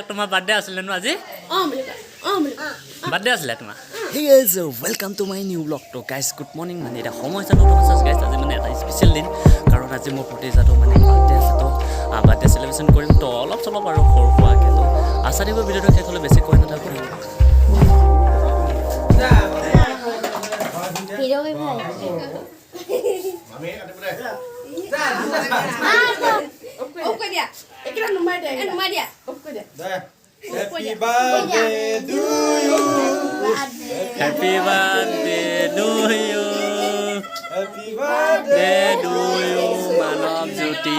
তোমাৰ বাৰ্থডে আছিলে ন আজি বাৰ্থডে আছিলে তোমাৰ hey guys welcome to my new blog তো গাইজ গুড মৰ্নিং মানে এটা সময় জানো তো গাইজ আজি মানে এটা স্পেচিয়েল দিন কাৰণ আজি মোৰ ভতিজাটো মানে বাৰ্থডে আছে তো বাৰ্থডে চেলিব্ৰেশ্যন কৰিম তো অলপ চলপ আৰু সৰু সুৰাকৈ তো আশা দিব ভিডিঅ'টো শেষ হ'লে বেছি কৈ নাথাকোঁ Happy birthday to you. Happy birthday to you. Happy birthday to you, Manam Jyoti.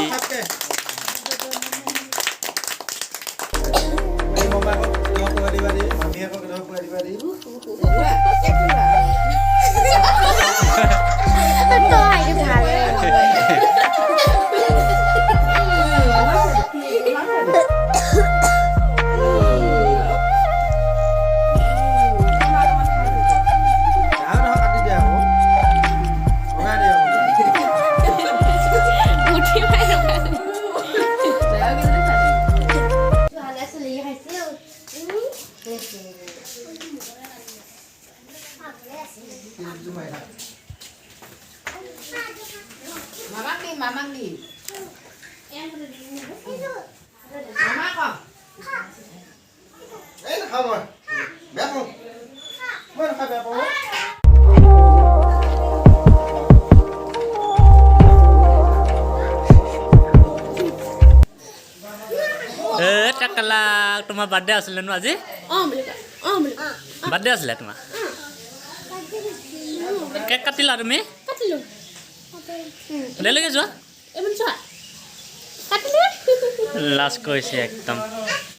Mama đi. Em Mama con. Đấy là không rồi. Bé không? Mới là phải bé không? chắc là তোমাৰ birthday আছিল ন আজি birthday আছিল তোমাৰ cake কাটিলা তুমি কাটিলো দেলৈকে যোৱা এমন চোৱা কাটিলে লাষ্ট কৈছে একদম